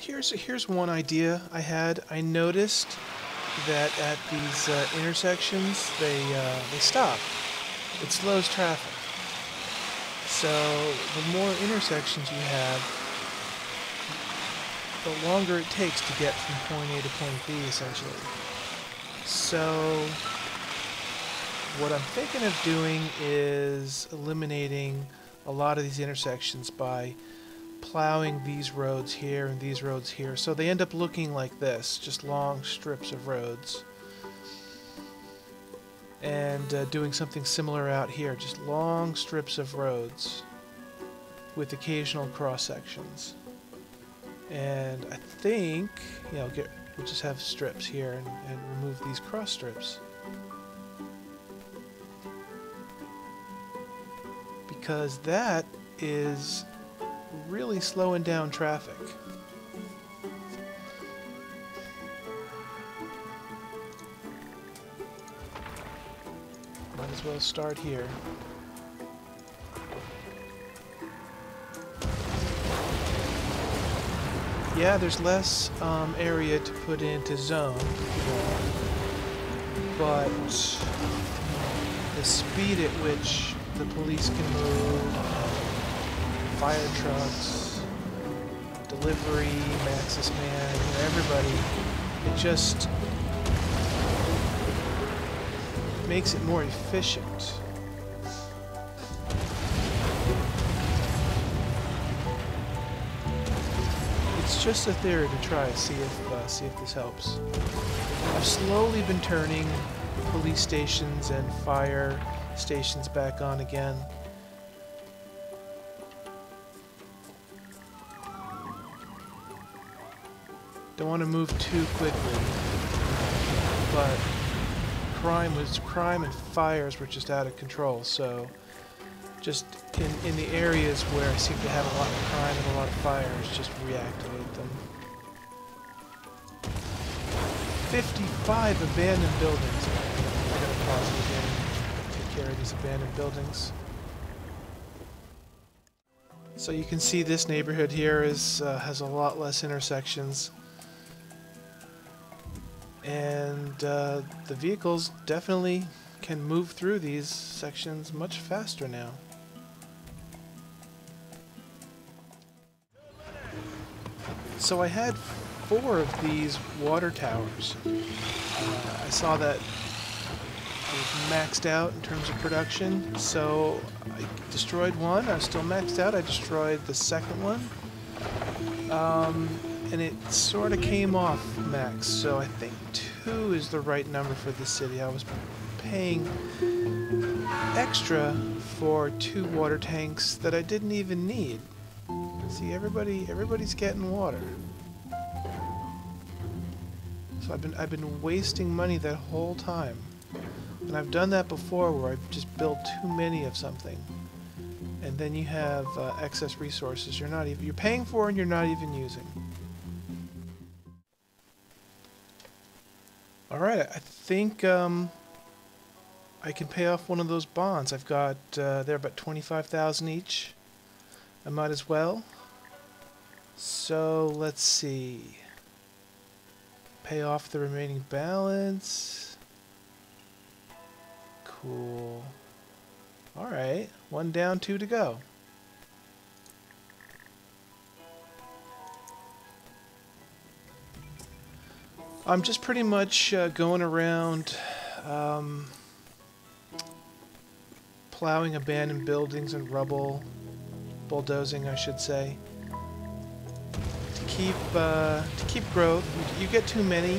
Here's one idea I had. I noticed that at these intersections, they stop. It slows traffic. So the more intersections you have, the longer it takes to get from point A to point B, essentially. So what I'm thinking of doing is eliminating a lot of these intersections by plowing these roads here and these roads here. So they end up looking like this, just long strips of roads. And doing something similar out here, just long strips of roads with occasional cross sections. And I think, you know, we'll just have strips here and remove these cross strips. Because that is really slowing down traffic. Might as well start here. Yeah, there's less area to put into zone, but the speed at which the police can move, fire trucks, delivery, Maxis Man, you know, everybody, it just makes it more efficient. It's just a theory to try, see if this helps. I've slowly been turning police stations and fire stations back on again. Don't want to move too quickly, but crime and fires were just out of control, so just in the areas where I seem to have a lot of crime and a lot of fires, just reactivate them. 55 abandoned buildings. I'm gonna pause it again. Take care of these abandoned buildings. So you can see this neighborhood here has a lot less intersections. And the vehicles definitely can move through these sections much faster now. So I had 4 of these water towers. I saw that I was maxed out in terms of production, so I destroyed one. I was still maxed out. I destroyed the second one. And it sort of came off max, so I think 2 is the right number for this city. I was paying extra for 2 water tanks that I didn't even need. See, everybody's getting water. So I've been wasting money that whole time. And I've done that before where I've just built too many of something. And then you have excess resources you're paying for and you're not even using. Alright, I think I can pay off one of those bonds. I've got, they're about 25,000 each. I might as well. So, let's see. Pay off the remaining balance. Cool. Alright, 1 down, 2 to go. I'm just pretty much going around plowing abandoned buildings and rubble, bulldozing I should say, to keep growth. You get too many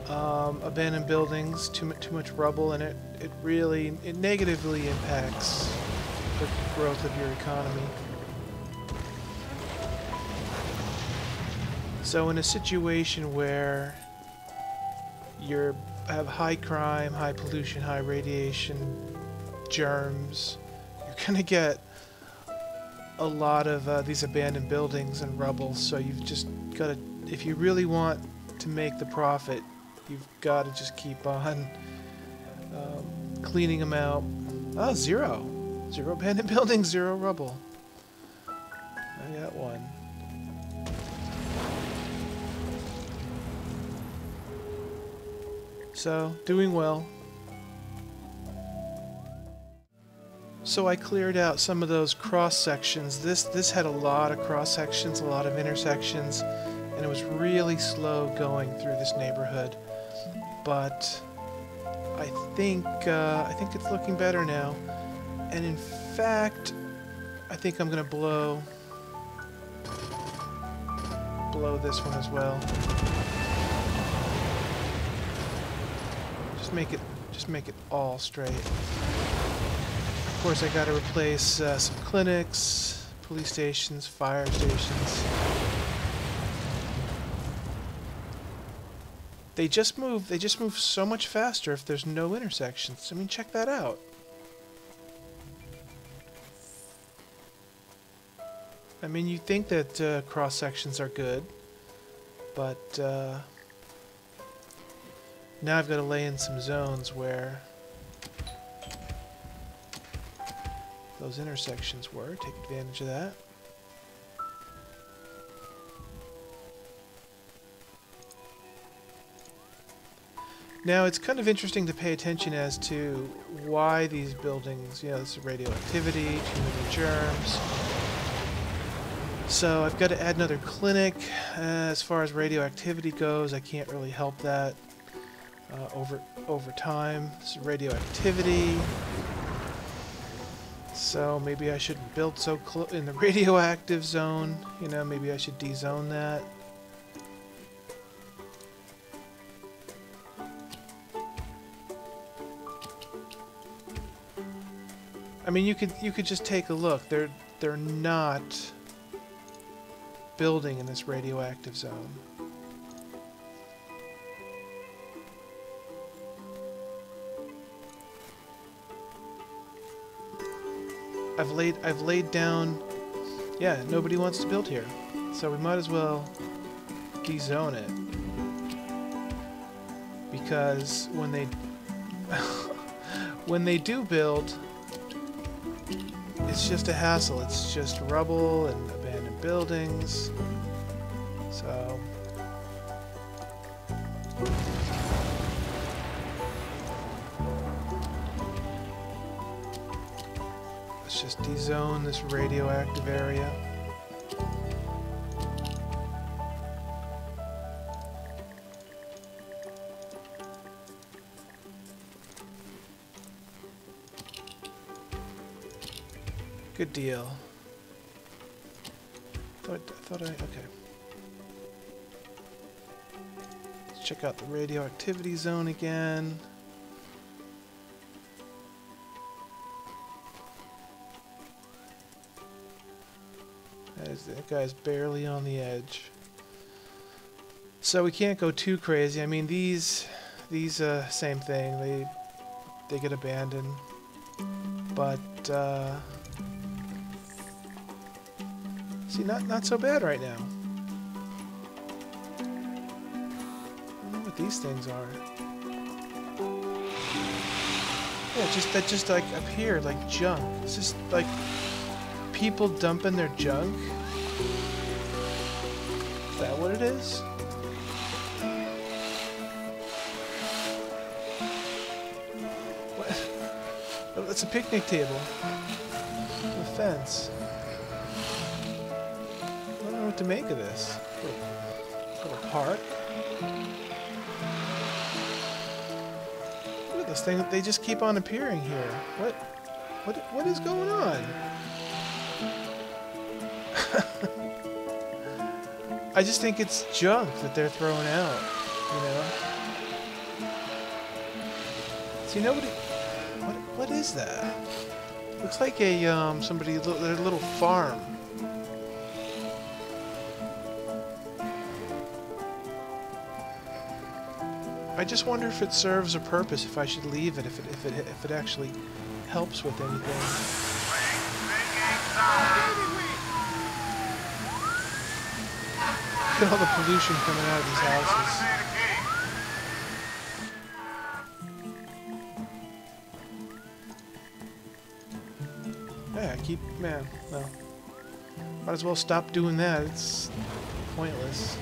abandoned buildings, too much rubble, and it really negatively impacts the growth of your economy. So in a situation where you have high crime, high pollution, high radiation, germs, you're going to get a lot of these abandoned buildings and rubble. So you've just got to, if you really want to make the profit, you've got to just keep on cleaning them out. Oh, 0. 0 abandoned buildings, 0 rubble. I got 1. So, doing well. So I cleared out some of those cross sections. This had a lot of cross sections, a lot of intersections, and it was really slow going through this neighborhood. But I think it's looking better now. And in fact, I think I'm gonna blow this one as well. Just make it all straight. Of course, I got to replace some clinics, police stations, fire stations. They just move so much faster if there's no intersections. I mean, check that out. I mean, you think that cross sections are good, but now I've got to lay in some zones where those intersections were. Take advantage of that. Now, it's kind of interesting to pay attention as to why these buildings, you know, this is radioactivity, too many germs. So I've got to add another clinic. As far as radioactivity goes, I can't really help that over time. This is radioactivity. So maybe I shouldn't build so close in the radioactive zone. You know, maybe I should de-zone that. I mean, you could just take a look. They're not building in this radioactive zone. I've laid down. Yeah, nobody wants to build here, so we might as well de-zone it, because when they when they do build, it's just a hassle. It's just rubble and abandoned buildings. So let's just de-zone this radioactive area. Good deal. Okay. Let's check out the radioactivity zone again. That guy's barely on the edge. So we can't go too crazy. I mean, these same thing. They get abandoned, but see, not so bad right now. I don't know what these things are. Yeah, just like up here, like junk. It's just like people dumping their junk. Is that what it is? What? It's a picnic table. A fence. I don't know what to make of this. Little park. Look at this thing. They just keep on appearing here. What is going on? I just think it's junk that they're throwing out, you know? See, nobody... What is that? Looks like a, their little farm. I just wonder if it serves a purpose, if I should leave it, if it actually helps with anything. Look at all the pollution coming out of these houses. Yeah, well, might as well stop doing that. It's pointless.